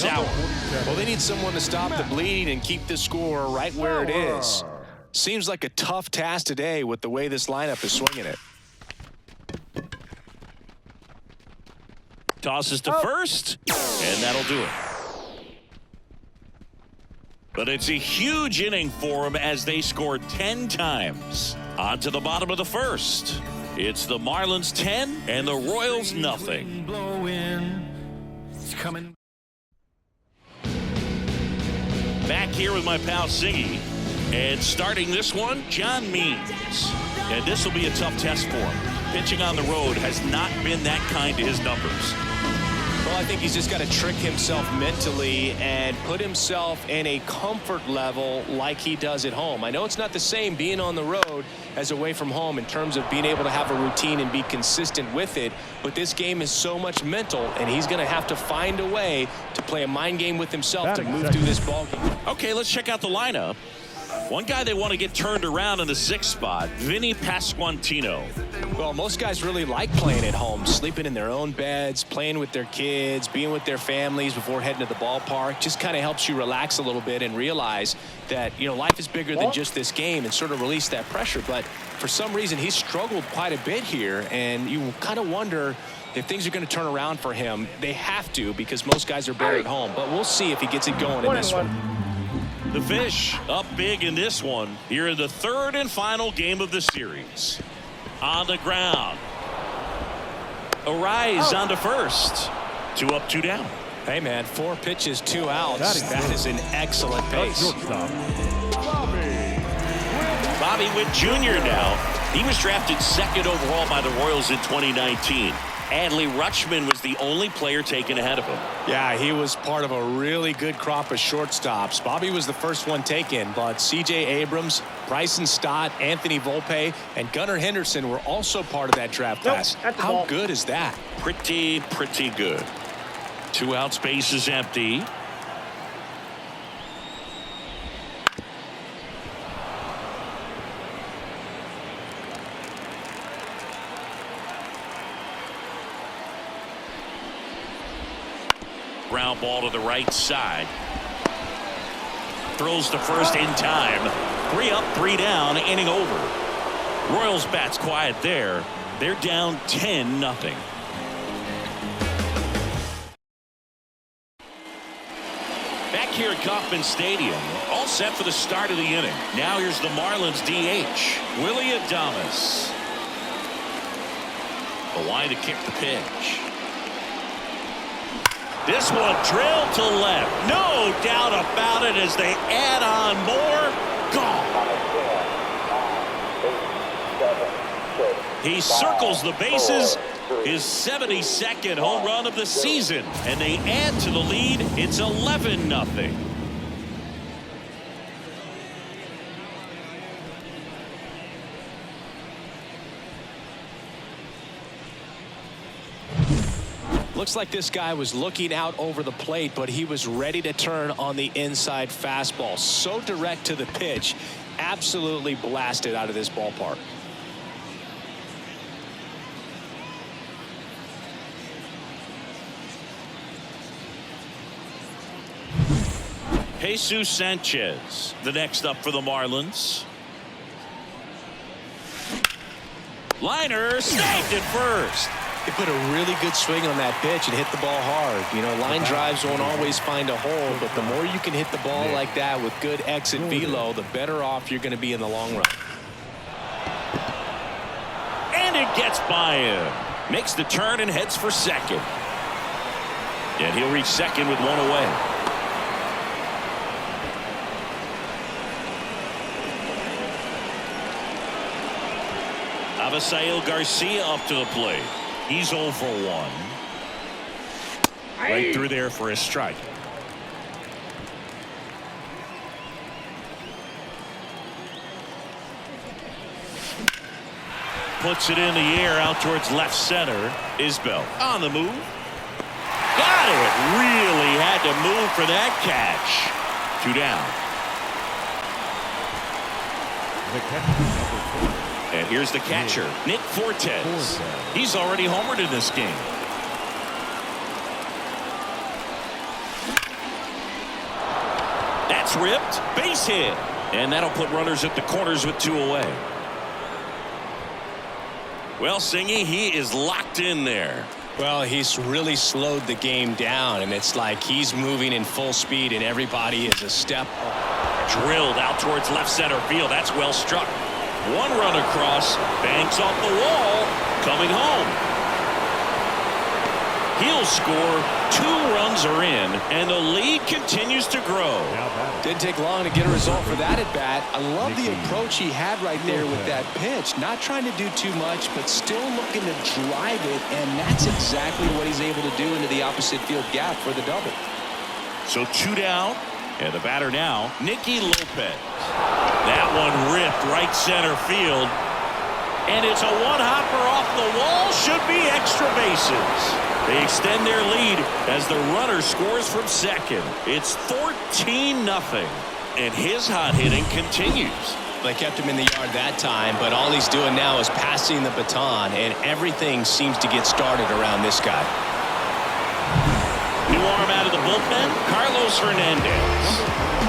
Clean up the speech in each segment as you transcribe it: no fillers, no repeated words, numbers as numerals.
sour. Well, they need someone to stop the bleeding and keep the score right where it is. Seems like a tough task today with the way this lineup is swinging it. Tosses to first, and that'll do it. But it's a huge inning for them as they scored 10 times. On to the bottom of the first. It's the Marlins 10 and the Royals nothing. It's coming. Back here with my pal Siggy. And starting this one, John Means. And this will be a tough test for him. Pitching on the road has not been that kind to his numbers. Well, I think he's just got to trick himself mentally and put himself in a comfort level like he does at home. I know it's not the same being on the road as away from home in terms of being able to have a routine and be consistent with it, but this game is so much mental, and he's going to have to find a way to play a mind game with himself to move through this ball game. Okay, let's check out the lineup. One guy they want to get turned around in the 6th spot, Vinny Pasquantino. Well, most guys really like playing at home, sleeping in their own beds, playing with their kids, being with their families before heading to the ballpark. Just kind of helps you relax a little bit and realize that, you know, life is bigger than just this game and sort of release that pressure. But for some reason, he's struggled quite a bit here, and you kind of wonder if things are going to turn around for him. They have to, because most guys are better at home. But we'll see if he gets it going in this one. The Fish up big in this one here in the 3rd and final game of the series. On the ground. Arise on to first. 2 up, 2 down. Hey, man, 4 pitches, 2 outs. That is an excellent pace. Bobby Witt Jr. now. He was drafted 2nd overall by the Royals in 2019. Adley Rutschman was the only player taken ahead of him. Yeah, he was part of a really good crop of shortstops. Bobby was the first one taken, but C.J. Abrams, Bryson Stott, Anthony Volpe, and Gunnar Henderson were also part of that draft class. How good is that? Pretty good. 2 outs, base is empty. Ground ball to the right side. Throws to first in time. 3 up, 3 down, inning over. Royals bats quiet there. They're down 10-0. Back here at Kauffman Stadium, all set for the start of the inning. Now here's the Marlins DH, Willy Adames. The line to kick the pitch. This one drilled to left. No doubt about it as they add on more. Gone. He circles the bases. His 72nd home run of the season. And they add to the lead. It's 11-0. Looks like this guy was looking out over the plate, but he was ready to turn on the inside fastball. So direct to the pitch, absolutely blasted out of this ballpark. Jesus Sanchez, the next up for the Marlins. Liner snagged at first. He put a really good swing on that pitch and hit the ball hard. You know, line drives won't always find a hole, but the more you can hit the ball like that with good exit velo, the better off you're going to be in the long run. And it gets by him. Makes the turn and heads for second. And he'll reach second with 1 away. Avisail Garcia up to the plate. He's 0 for 1. Right through there for a strike. Puts it in the air out towards left center. Isbell on the move. Got it. Really had to move for that catch. 2 down. And here's the catcher, Nick Fortes. He's already homered in this game. That's ripped. Base hit. And that'll put runners at the corners with 2 away. Well, Singy, he is locked in there. Well, he's really slowed the game down, and it's like he's moving in full speed, and everybody is a step. Drilled out towards left center field. That's well struck. 1 run across. Banks off the wall. Coming home. He'll score. 2 runs are in, and the lead continues to grow. Didn't take long to get a result for that at bat. I love the approach he had right there with that pitch. Not trying to do too much, but still looking to drive it, and that's exactly what he's able to do into the opposite field gap for the double. So 2 down, and the batter now, Nicky Lopez. That one ripped right center field, and it's a one-hopper off the wall. Should be extra bases. They extend their lead as the runner scores from second. It's 14-0, and his hot hitting continues. They kept him in the yard that time, but all he's doing now is passing the baton, and everything seems to get started around this guy. New arm out of the bullpen, Carlos Hernandez.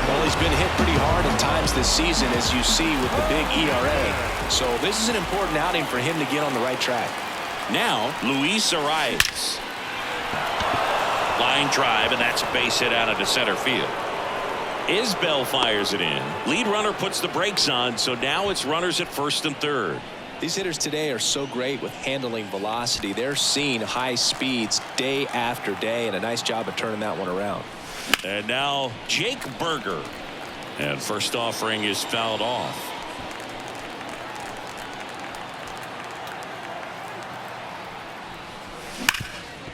Well, he's been hit pretty hard at times this season, as you see with the big ERA. So this is an important outing for him to get on the right track. Now, Luis Arias. Line drive, and that's a base hit out into center field. Isbell fires it in. Lead runner puts the brakes on, so now it's runners at first and third. These hitters today are so great with handling velocity. They're seeing high speeds day after day, and a nice job of turning that one around. And now Jake Burger. And first offering is fouled off.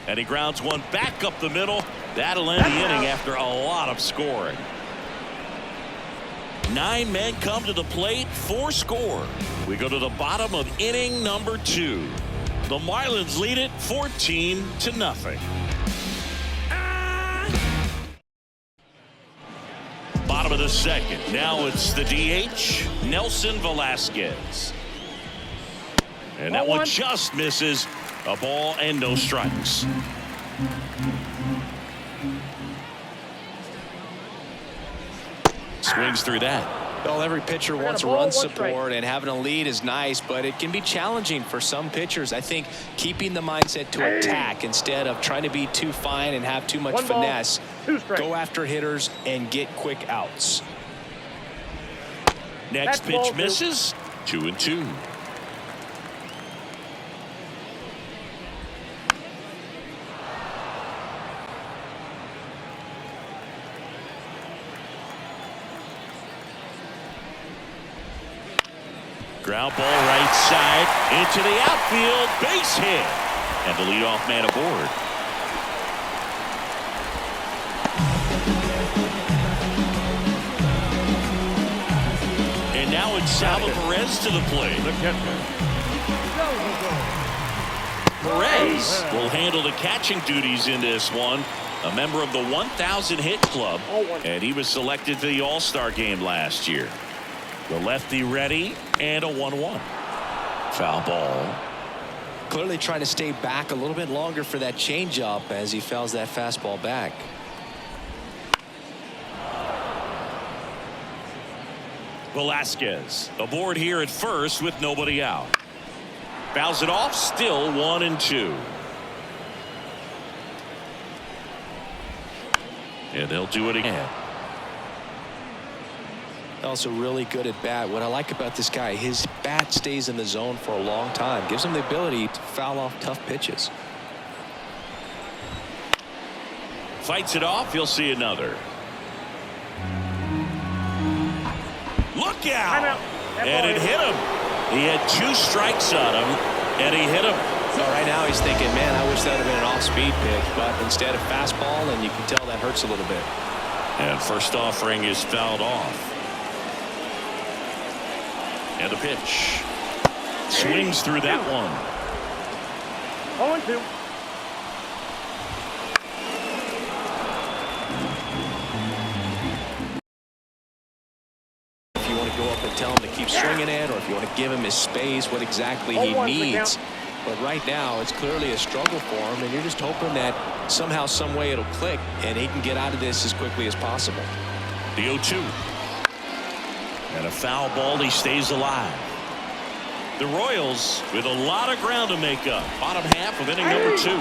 And he grounds one back up the middle. That'll end the inning after a lot of scoring. 9 men come to the plate, 4 score. We go to the bottom of inning number 2. The Marlins lead it 14-0. Bottom of the second. Now it's the DH, Nelson Velasquez. And that one just misses. A ball and no strikes. Swings through that. Well, every pitcher wants a run support, and having a lead is nice, but it can be challenging for some pitchers. I think keeping the mindset to attack instead of trying to be too fine and have too much finesse. Go after hitters and get quick outs. Next pitch misses. 2-2. Ground ball right side into the outfield, base hit, and the leadoff man aboard. And now it's Salva Perez to the plate. Perez will handle the catching duties in this one. A member of the 1,000 hit club, and he was selected to the All-Star game last year. The lefty ready, and a 1-1. Foul ball. Clearly trying to stay back a little bit longer for that changeup as he fouls that fastball back. Velasquez aboard here at first with nobody out. Fouls it off, still 1-2. And they'll do it again. Also really good at bat. What I like about this guy, his bat stays in the zone for a long time. Gives him the ability to foul off tough pitches. Fights it off. You'll see another. Look out! And it hit him. He had 2 strikes on him, and he hit him. So right now he's thinking, man, I wish that had been an off-speed pitch, but instead of fastball, and you can tell that hurts a little bit. And first offering is fouled off. And the pitch. Swings through that one. 0-2. If you want to go up and tell him to keep swinging it, or if you want to give him his space, what exactly he needs. But right now, it's clearly a struggle for him, and you're just hoping that somehow, some way it'll click, and he can get out of this as quickly as possible. The 0-2. And a foul ball. He stays alive. The Royals with a lot of ground to make up. Bottom half of inning number 2.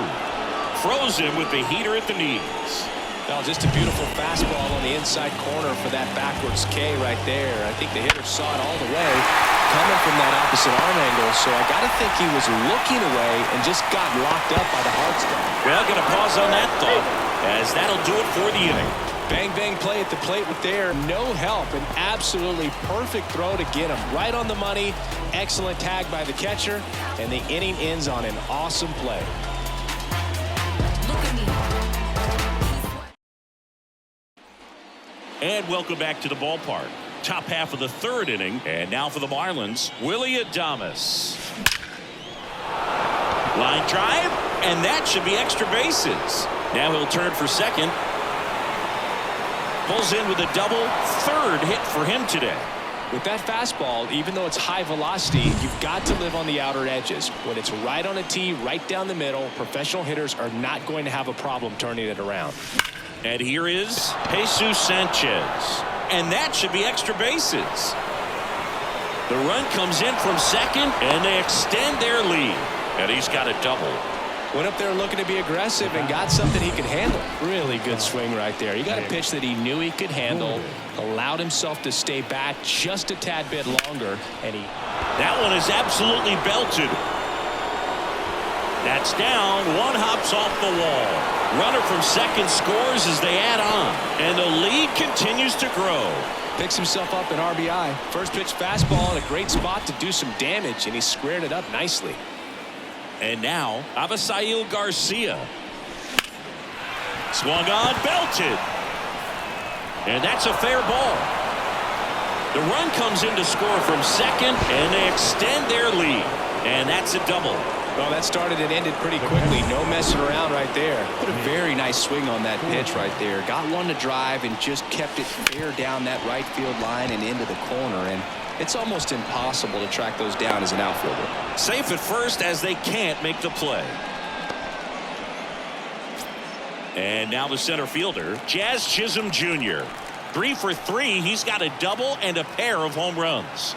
Frozen with the heater at the knees. Well, just a beautiful fastball on the inside corner for that backwards K right there. I think the hitter saw it all the way coming from that opposite arm angle, so I got to think he was looking away and just got locked up by the hard stuff. Well, going to pause on that thought, as that'll do it for the inning. Bang, bang play at the plate with there. No help. An absolutely perfect throw to get him right on the money. Excellent tag by the catcher, and the inning ends on an awesome play. And welcome back to the ballpark. Top half of the 3rd inning. And now for the Marlins, Willy Adames. Line drive, and that should be extra bases. Now he'll turn for second. Pulls in with a double. 3rd hit for him today. With that fastball, even though it's high velocity, you've got to live on the outer edges. When it's right on a tee, right down the middle, professional hitters are not going to have a problem turning it around. And here is Jesus Sanchez. And that should be extra bases. The run comes in from second, and they extend their lead. And he's got a double. Went up there looking to be aggressive and got something he could handle. Really good swing right there. He got a pitch that he knew he could handle, allowed himself to stay back just a tad bit longer, and he... That one is absolutely belted. That's down. One hops off the wall. Runner from second scores as they add on. And the lead continues to grow. Picks himself up an RBI. First pitch fastball in a great spot to do some damage, and he squared it up nicely. And now, Avisail Garcia. Swung on, belted. And that's a fair ball. The run comes in to score from second, and they extend their lead. And that's a double. Well, that started and ended pretty quickly. No messing around right there. Put a very nice swing on that pitch right there. Got one to drive and just kept it fair down that right field line and into the corner. And it's almost impossible to track those down as an outfielder. Safe at first as they can't make the play. And now the center fielder, Jazz Chisholm Jr. 3 for 3. He's got a double and a pair of home runs.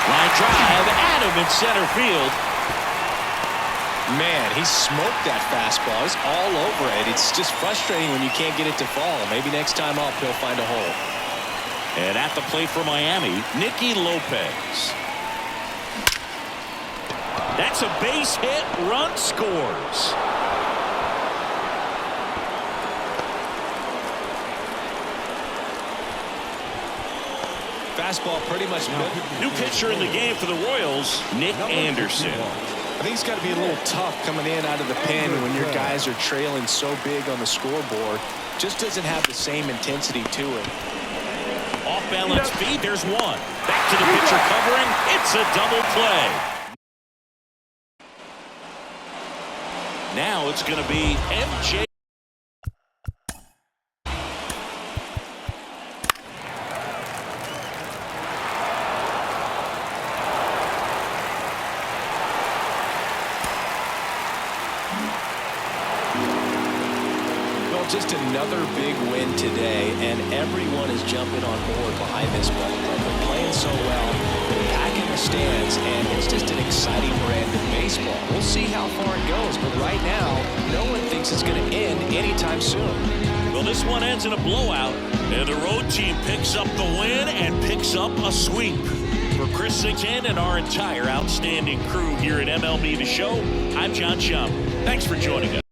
Line drive, Adam in center field. Man, he smoked that fastball. He's all over it. It's just frustrating when you can't get it to fall. Maybe next time up he'll find a hole. And at the plate for Miami, Nicky Lopez. That's a base hit. Run scores. Fastball pretty much. New pitcher in the game for the Royals, Nick Anderson. I think it's got to be a little tough coming in out of the pen when your guys are trailing so big on the scoreboard. Just doesn't have the same intensity to it. Off balance speed, there's one. Back to the pitcher covering. It's a double play. Now it's going to be MJ. Just another big win today, and everyone is jumping on board behind this ball club. They're playing so well, they're packing the stands, and it's just an exciting brand of baseball. We'll see how far it goes, but right now, no one thinks it's going to end anytime soon. Well, this one ends in a blowout, and the road team picks up the win and picks up a sweep. For Chris Singleton and our entire outstanding crew here at MLB The Show, I'm John Schaum. Thanks for joining us.